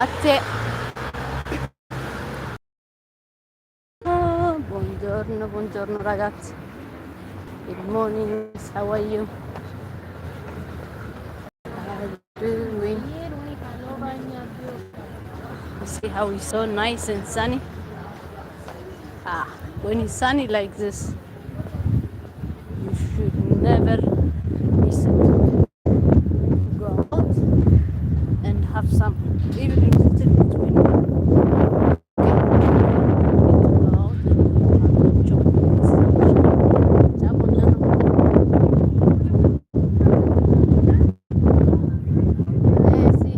Grazie. Buongiorno, buongiorno ragazzi. Good morning, how are you? How are you doing? You see how it's so nice and sunny? When it's sunny like this, you should never miss it. Go out and have some, even if it's a little bit windy. Go out and have chocolate. Jump on little. See,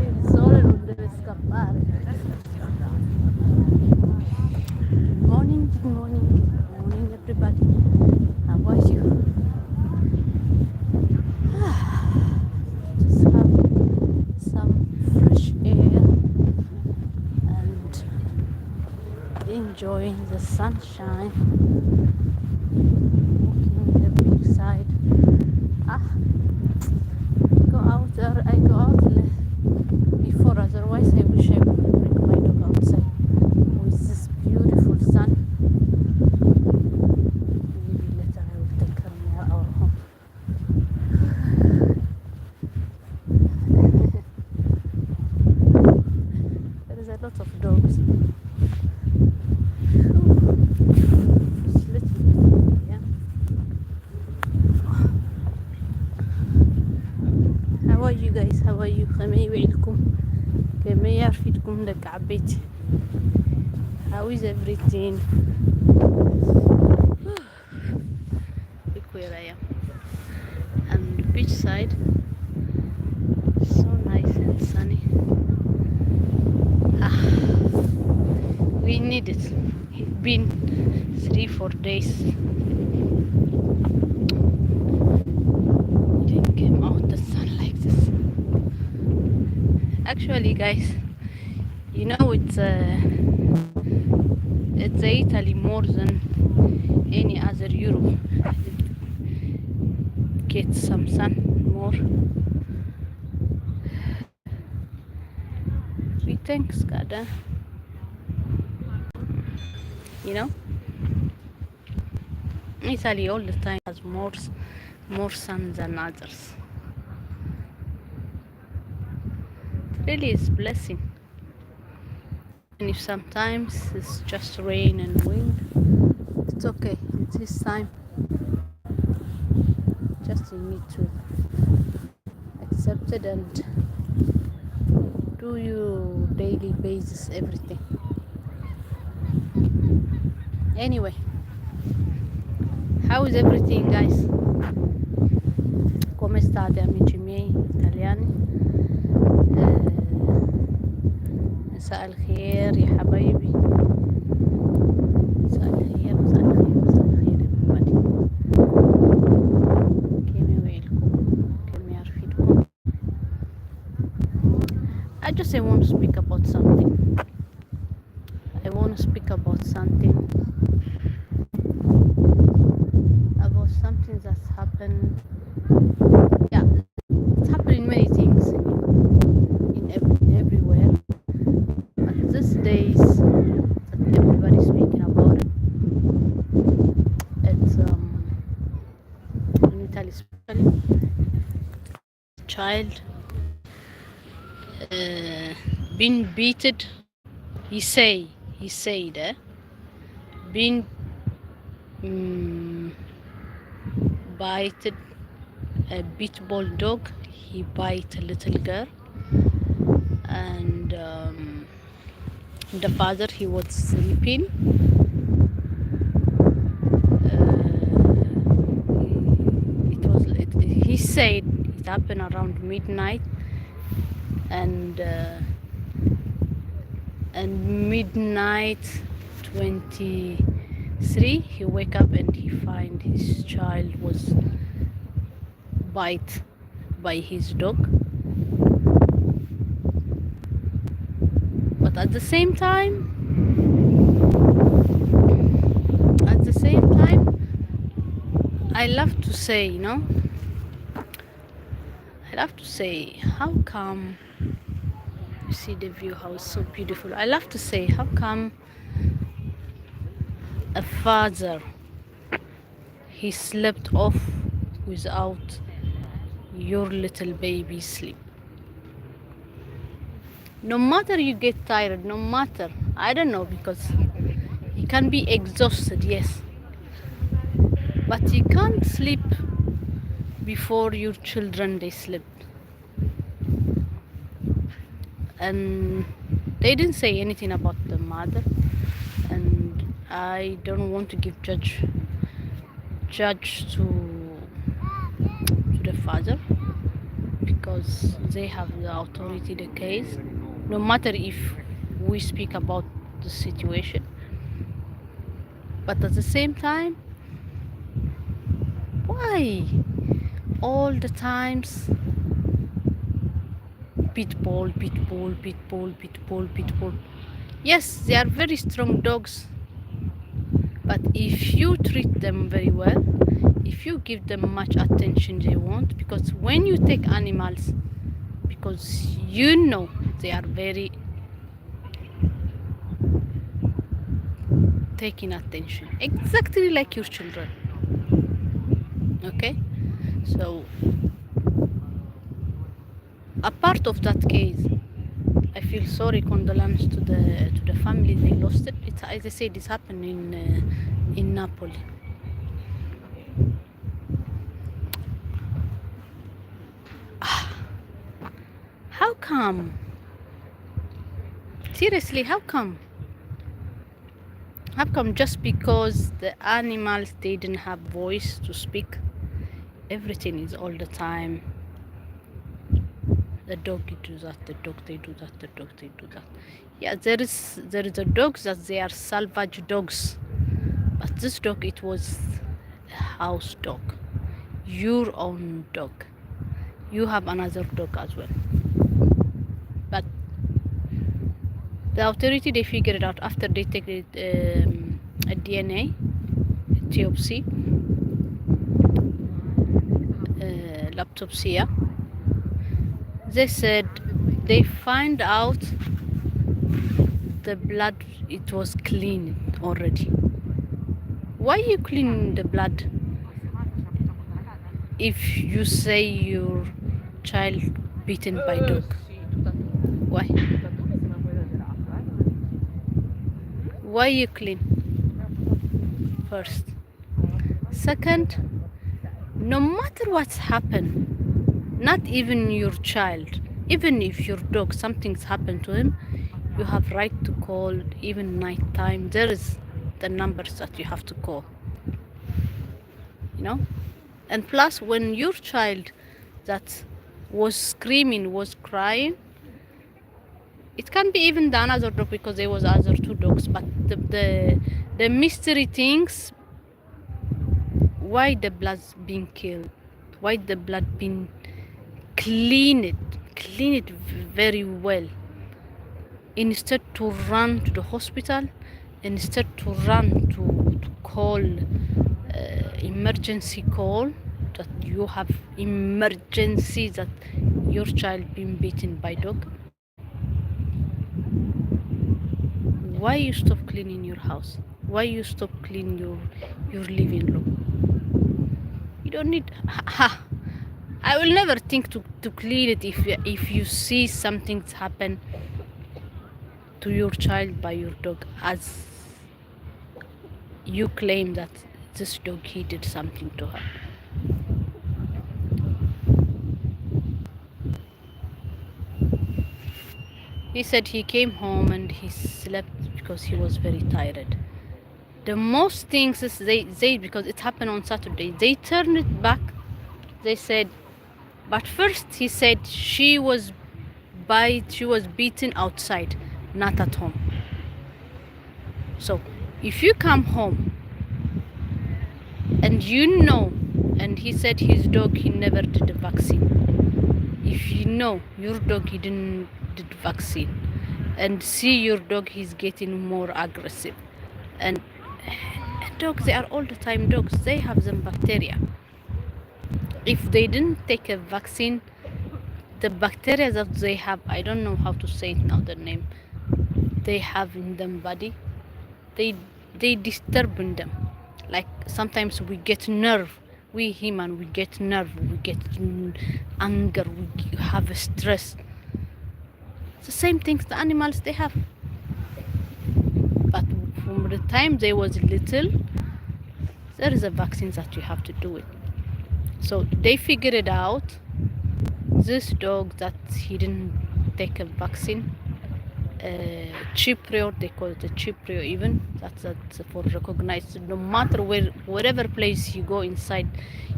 il sole non deve scappare. Good morning everybody. How are you? Just have some fresh air and enjoying the sunshine. Walking the big side. Go out there. I go out before, otherwise I wish I would bring my dog outside with this beautiful sun. Maybe later I will take her near our home. There is a lot of dogs. It's little bit, yeah. How are you guys? How are you? خمي يوعدكم كما يعرفيدكم لك عبيتي. How is everything? Look where I am. I'm on the beach side. So nice and sunny. We need it. It's been 3-4 days. We didn't came out the sun like this. Actually, guys, you know it's Italy more than any other Europe. It gets some sun more. We thanks God, you know. Italy all the time has more sun than others. It really is blessing. And if sometimes it's just rain and wind, it's okay. It's his time. Just you need to accept it and do your daily basis everything. Anyway, how is everything, guys? Come state, amici miei italiani? مساء الخير يا حبايبي. مساء الخير مساء الخير مساء الخير everybody. كيف يوعدكم كيف يعرفيدكم. I just want to speak about something. I want to speak about something that's happened. Yeah, it's happening many things in everywhere. But these days that everybody's speaking about it, it's in Italy especially, child been beaten. He said been bited a pit bull dog. He bite a little girl, and the father, he was sleeping. He said it happened around midnight, and midnight 23 he wake up and he find his child was bite by his dog. But at the same time, I love to say, love to say, how come, you see the view, how it's so beautiful. I love to say, how come a father, he slept off without your little baby sleep? No matter you get tired, no matter, I don't know, because you can be exhausted, yes, but you can't sleep before your children they sleep. And they didn't say anything about the mother, and I don't want to give judge to the father, because they have the authority the case, no matter if we speak about the situation. But at the same time, why all the times pitbull, pitbull, pitbull, pitbull, pitbull? Yes, they are very strong dogs, but if you treat them very well, if you give them much attention they want, because when you take animals, because you know they are very taking attention, exactly like your children. Okay, so a part of that case, I feel sorry, condolence to the family they lost it. It's, as I said, this happened in Napoli. How come? Seriously, how come? How come just because the animals they didn't have voice to speak, everything is all the time the dog you do that, the dog they do that, the dog they do that. Yeah, there is a dogs that they are salvage dogs, but this dog it was a house dog, your own dog. You have another dog as well, but the authority they figured it out after they take it, a DNA biopsy, laptopsia. They said they find out the blood it was clean already. Why you clean the blood if you say your child beaten by dog? Why? Why you clean first? Second, no matter what's happened, not even your child, even if your dog something's happened to him, you have right to call. Even night time there is the numbers that you have to call, you know. And plus, when your child that was screaming, was crying, it can be even the another dog, because there was other two dogs, but the mystery things, why the blood's being killed, why the blood being clean it very well, instead to run to the hospital, instead to run to call emergency call, that you have emergency that your child been beaten by dog. Why you stop cleaning your house? Why you stop cleaning your living room? You don't need I will never think to clean it if you see something's happen to your child by your dog, as you claim that this dog he did something to her. He said he came home and he slept because he was very tired. The most things is they because it happened on Saturday, they turned it back. They said, but first he said she was beaten outside, not at home. So if you come home and you know, and he said his dog he never did a vaccine. If you know your dog he didn't did vaccine, and see your dog he's getting more aggressive, and dogs they are all the time dogs, they have some bacteria. If they didn't take a vaccine, the bacteria that they have, I don't know how to say it now, the name they have in them body, they they disturb in them. Like sometimes we get nerve, we human, we get nerve, we get anger, we have stress. The same things the animals they have. But from the time they was little, there is a vaccine that you have to do it. So they figured it out. This dog that he didn't take a vaccine, Cypriot, they call it a Cypriot even. That's for recognized. No matter wherever place you go inside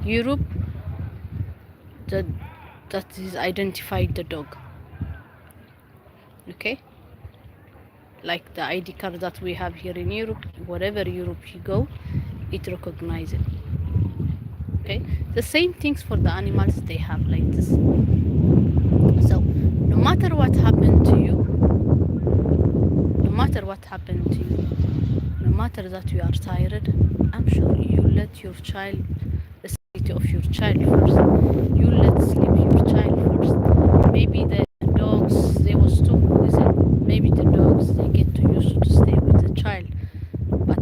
Europe, that that is identified the dog. Okay, like the ID card that we have here in Europe. Wherever Europe you go, it recognizes it. Okay, the same things for the animals they have like this. So no matter what happened to you, no matter what happened to you, no matter that you are tired, I'm sure you let your child, the safety of your child first. You let sleep your child first. Maybe the dogs, they was too with it. Maybe the dogs, they get to used to stay with the child. But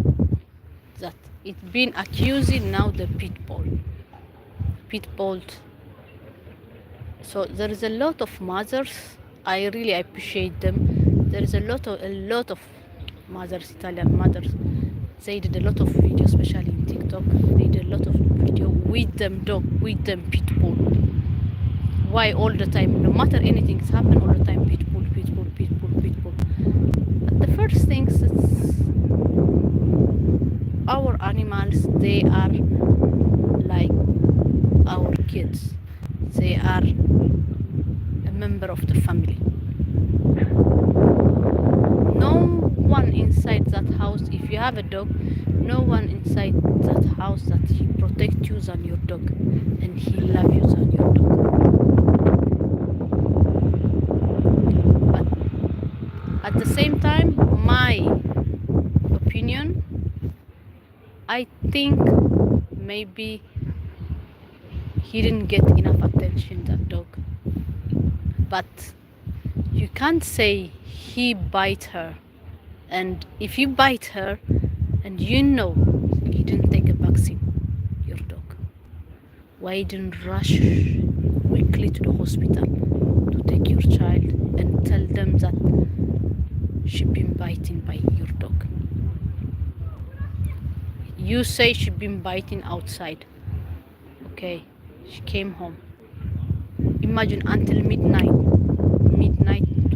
that it's been accusing now the pit bull. Pit bull. So there is a lot of mothers. I really appreciate them. There is a lot of mothers, Italian mothers. They did a lot of video, especially in TikTok. They did a lot of video with them dog, with them pit bull. Why all the time? No matter anything's happened, all the time pit bull, pit bull, pit bull, pit bull. But the first things, it's our animals. They are like our kids. They are a member of the family. No one inside that house, if you have a dog, no one inside that house that he protect you than your dog, and he love you than your dog. But at the same time, my opinion, I think maybe he didn't get enough attention, that dog. But you can't say he bite her. And if you bite her and you know you didn't take a vaccine, your dog, why didn't rush quickly to the hospital to take your child and tell them that she been biting by your dog? You say she been biting outside. Okay, she came home. Imagine until midnight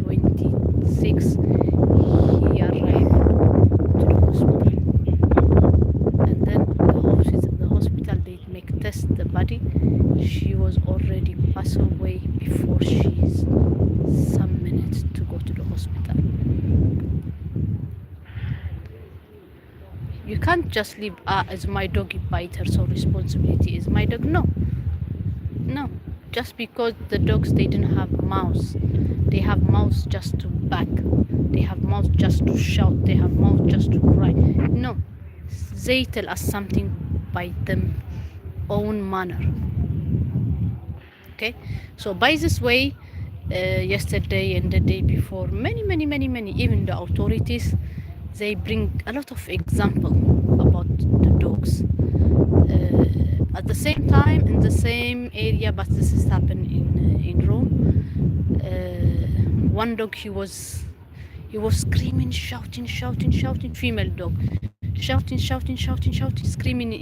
26, he arrived to the hospital. And then the hospital, they make test the body. She was already passed away before she's some minutes to go to the hospital. You can't just leave, as my dog bite her, so responsibility is my dog. No. Just because the dogs, they didn't have mouths. They have mouths just to bark. They have mouths just to shout. They have mouths just to cry. No. They tell us something by them own manner. Okay? So by this way, yesterday and the day before, many, even the authorities, they bring a lot of example about the dogs. At the same time, in the same area, but this has happened in Rome. One dog, he was screaming, shouting, female dog, shouting, screaming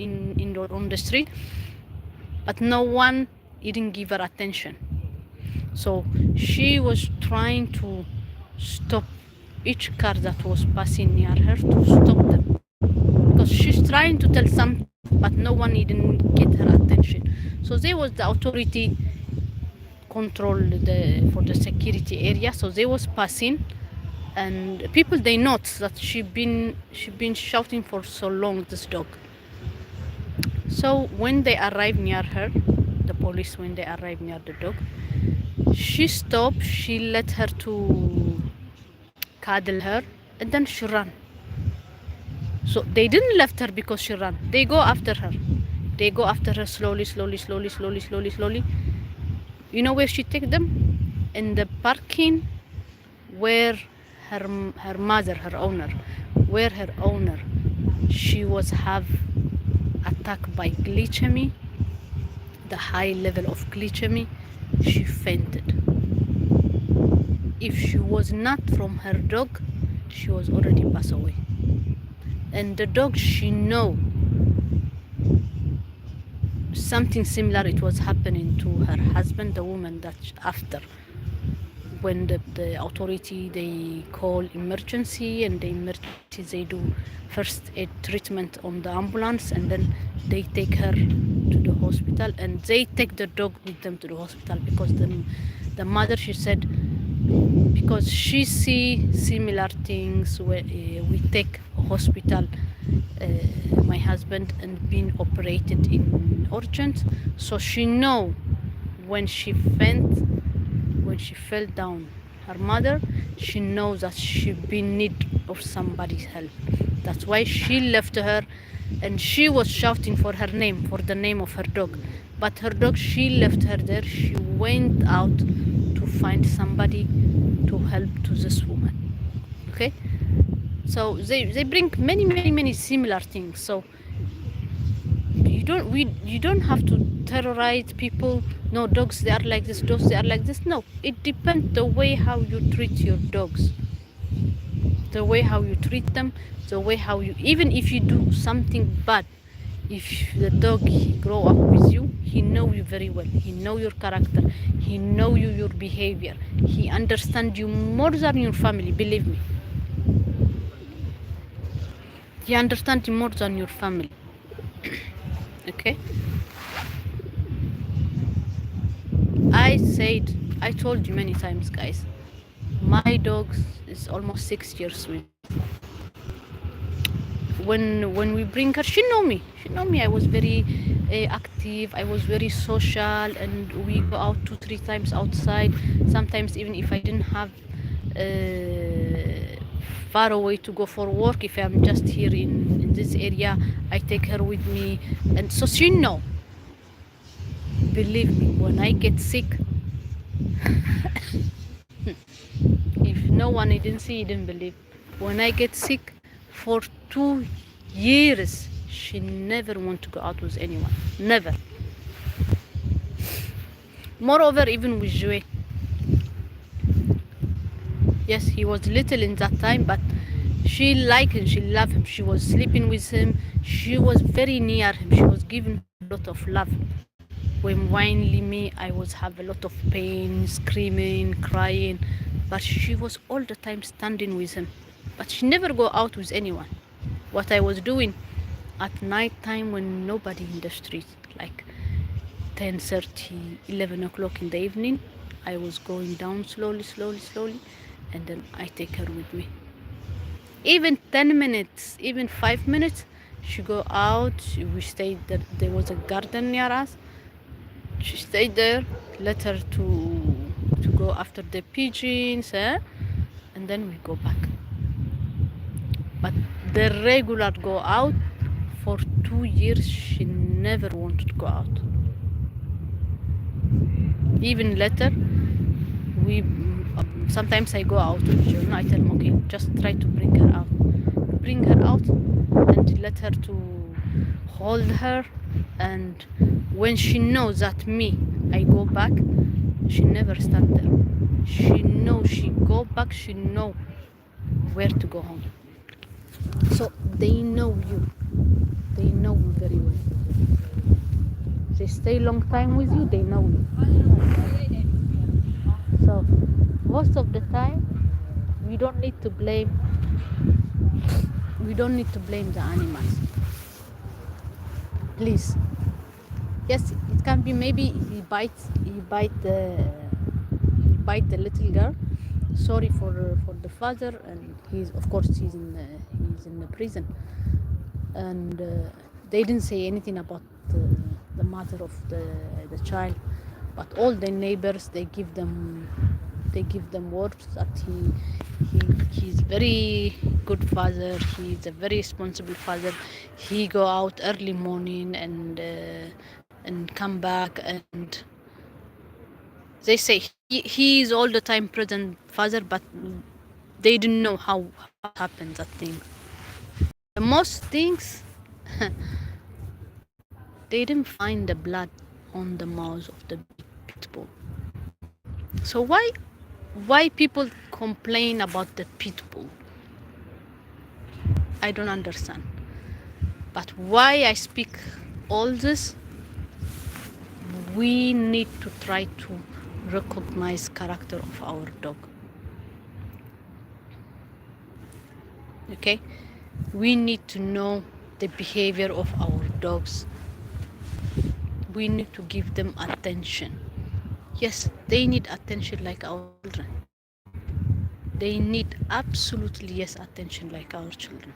on the street, but no one didn't give her attention. So she was trying to stop each car that was passing near her, to stop them, because she's trying to tell something, but no one didn't get her attention. So there was the authority control for the security area. So they was passing, and people, they note that she been shouting for so long, this dog. So when they arrived near her, the police, when they arrived near the dog, she stopped. She let her to cuddle her, and then she ran. So they didn't left her because she ran. They go after her. They go after her slowly. You know where she take them? In the parking where her mother, her owner, where her owner, she was have attacked by glycemia, the high level of glycemia, she fainted. If she was not from her dog, she was already passed away. And the dog, she know something similar it was happening to her husband, the woman that after when the authority they call emergency, and the emergency they do first aid treatment on the ambulance, and then they take her to the hospital, and they take the dog with them to the hospital because the mother, she said, because she see similar things where we take a hospital my husband and being operated in urgent, so she know when she faint, when she fell down, her mother, she knows that she be in need of somebody's help. That's why she left her, and she was shouting for her name, for the name of her dog. But her dog, she left her there. She went out to find somebody to help to this woman. Okay? So they bring many similar things. So you don't have to terrorize people. No, dogs they are like this, dogs they are like this. No, it depends the way how you treat your dogs, the way how you treat them, the way how you, even if you do something bad, if the dog he grow up with you, he know you very well, he know your character, he know you, your behavior, he understand you more than your family, believe me, he understand you more than your family. Okay, I told you many times, guys, my dog is almost 6 years with me. When we bring her, she know me. She know me. I was very active. I was very social, and we go out 2 3 times outside. Sometimes even if I didn't have far away to go for work, if I'm just here in this area, I take her with me, and so she know. Believe me, when I get sick, if no one didn't see, he didn't believe. When I get sick for 2 years, she never want to go out with anyone. Never. Moreover, even with Joey. Yes, he was little in that time, but she liked him, she loved him. She was sleeping with him. She was very near him. She was giving him a lot of love. When whining me, I was have a lot of pain, screaming, crying, but she was all the time standing with him. But she never go out with anyone. What I was doing at night time when nobody in the street, like 10:30, 11 o'clock in the evening, I was going down slowly, and then I take her with me. Even 10 minutes, even 5 minutes, she go out. We stayed there. There was a garden near us. She stayed there, let her to go after the pigeons, and then we go back. But the regular go out for 2 years, she never wanted to go out. Even later, we sometimes I go out with children. I tell them, okay, just try to bring her out, and let her to hold her. And when she knows that me, I go back, she never stand there. She know she go back. She know where to go home. So they know you. They know you very well. They stay long time with you. They know you. So most of the time, we don't need to blame. We don't need to blame the animals. Please. Yes, it can be maybe he bite the little girl. Sorry for the father, and he's of course he's in the prison, and they didn't say anything about the mother of the child, but all the neighbors they give them words that he's very good father. He's a very responsible father. He go out early morning and come back, and They say he is all the time present father, but they didn't know how it happened that thing. The most things they didn't find the blood on the mouth of the pit bull. So why people complain about the pit bull? I don't understand. But why I speak all this, we need to try to recognize character of our dog. Okay? We need to know the behavior of our dogs. We need to give them attention. Yes, they need attention like our children. They need absolutely yes attention like our children.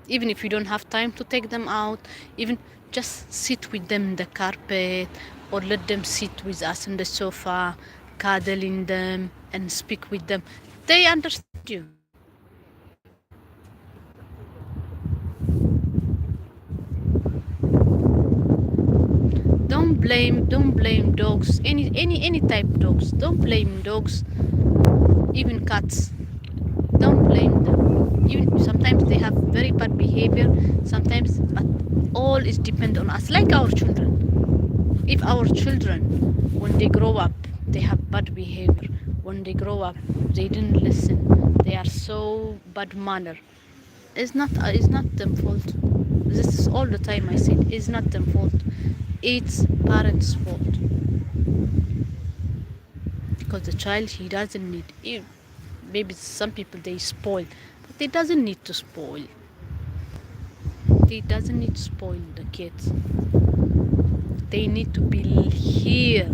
Even if you don't have time to take them out, even just sit with them in the carpet or let them sit with us on the sofa, cuddling them and speak with them. They understand you. Don't blame dogs, any type dogs. Don't blame dogs, even cats. Don't blame them. Even sometimes they have very bad behavior, sometimes, but all is depend on us, like our children. If our children, when they grow up, they have bad behavior, when they grow up, they didn't listen, they are so bad manner, it's not them fault. This is all the time I say, it's not them fault, it's parents fault. Because the child, he doesn't need, maybe some people they spoil, but they doesn't need to spoil. They doesn't need to spoil the kids. They need to be here.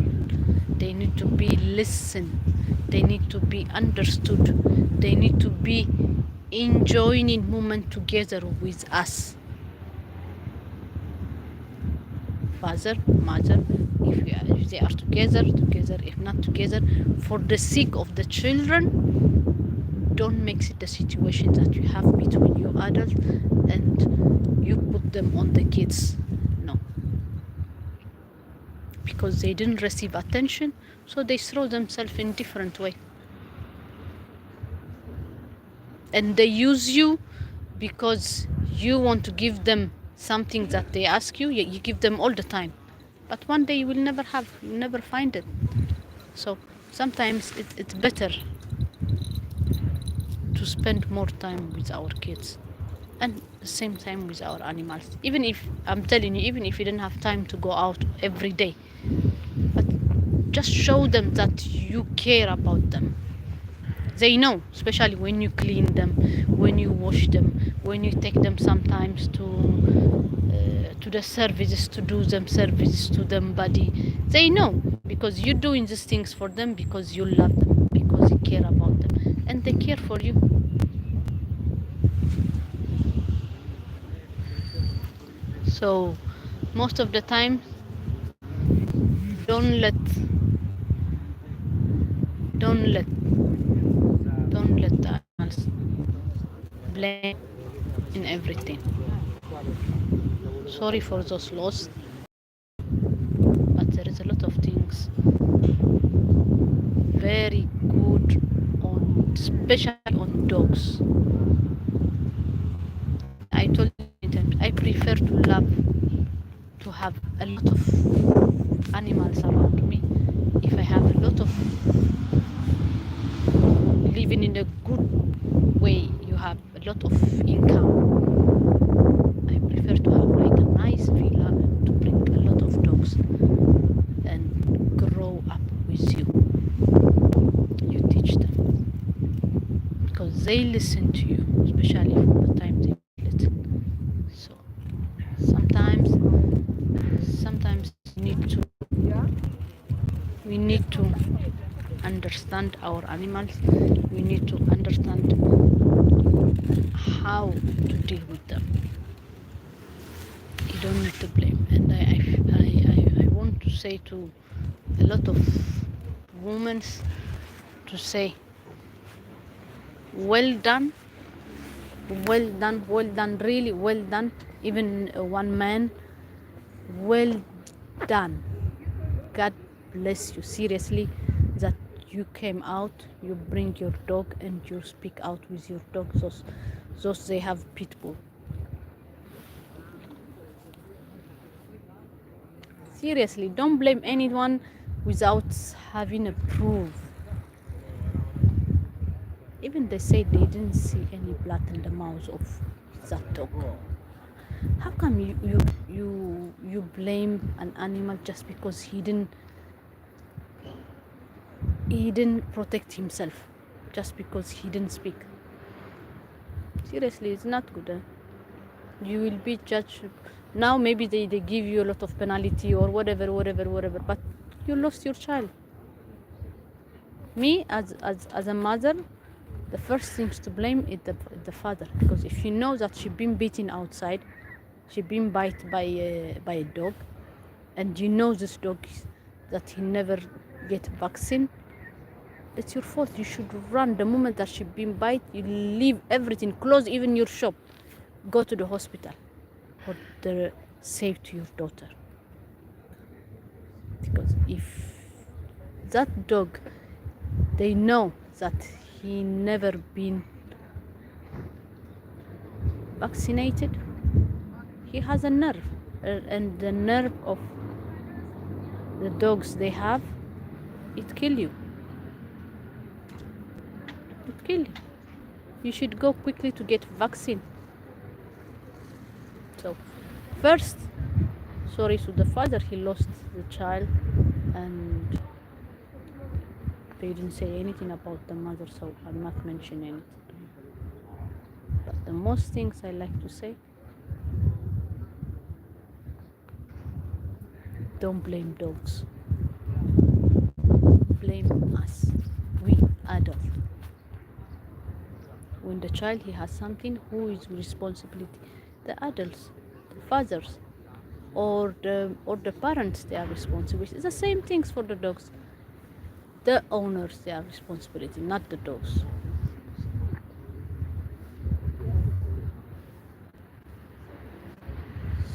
They need to be listened. They need to be understood. They need to be enjoying moment together with us. Father, mother, if they are together, if not together, for the sake of the children, don't mix it the situation that you have between you adults and you put them on the kids. No. Because they didn't receive attention, so they throw themselves in different way. And they use you because you want to give them something that they ask you. You give them all the time. But one day you will never find it. So sometimes it's better to spend more time with our kids and the same time with our animals. Even if, I'm telling you, even if you don't have time to go out every day, but just show them that you care about them. They know, especially when you clean them, when you wash them, when you take them sometimes to the services, to do them services to them body. They know because you're doing these things for them because you love them, because you care about them, and they care for you. So most of the time, don't let don't let don't let the animals blame in everything. Sorry for those loss, but there is a lot of things very good on, especially on dogs. I told you many times, I prefer to have a lot of animals around me. If I have a lot of living in a good way, you have a lot of income. I prefer to have like a nice villa and to bring a lot of dogs and grow up with you. You teach them because they listen to you, especially from the time they were little. So sometimes we need to understand our animals. We need to understand how to deal with them. You don't need to blame. And I want to say to a lot of women to say, well done, really well done. Even one man, well done. God bless you seriously that you came out, you bring your dog and you speak out with your dog. Those they have pit bull. Seriously, don't blame anyone without having a proof. Even they say they didn't see any blood in the mouth of that dog. How come you blame an animal just because he didn't protect himself, just because he didn't speak? Seriously, it's not good. You will be judged. Now maybe they give you a lot of penalty or whatever, but you lost your child. Me as a mother, the first things to blame is the father, because if you know that she been beaten outside, she been bitten by a dog, and you know this dog that he never get vaccine, it's your fault. You should run the moment that she been bite. You leave everything, close even your shop, go to the hospital for the save to your daughter. Because if that dog, they know that he never been vaccinated, he has a nerve, and the nerve of the dogs they have, it kill you. It kill you. You should go quickly to get vaccine. So first, sorry to the father, he lost the child, and they didn't say anything about the mother, so I'm not mentioning it. But the most things I like to say, don't blame dogs. Blame us, we adults. When the child he has something, who is responsibility? The adults, the fathers, or the parents, they are responsible. It's the same things for the dogs. The owners, they are responsibility, not the dogs.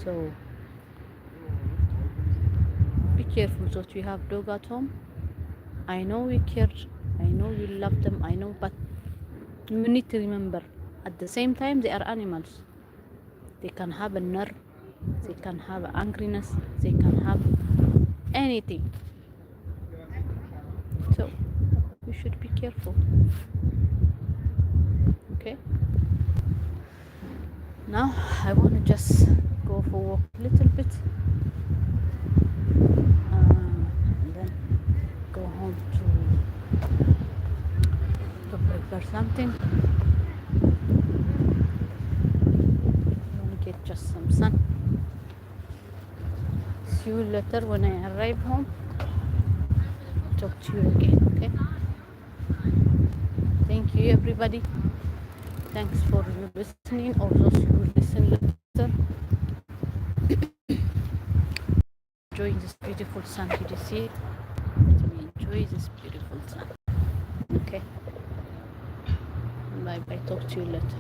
So be careful that you have dog at home. I know we care, I know you love them, I know, but you need to remember, at the same time, they are animals. They can have a nerve, they can have angriness, they can have anything. So you should be careful. Okay? Now I want to just go for a walk a little bit, and then go home to prepare something. I want to get just some sun. See you later when I arrive home. Talk to you again. Okay? Thank you, everybody. Thanks for your listening, or those who listen later. Enjoy this beautiful sun. Did you see it? Let me enjoy this beautiful sun. Okay? Bye bye. Talk to you later.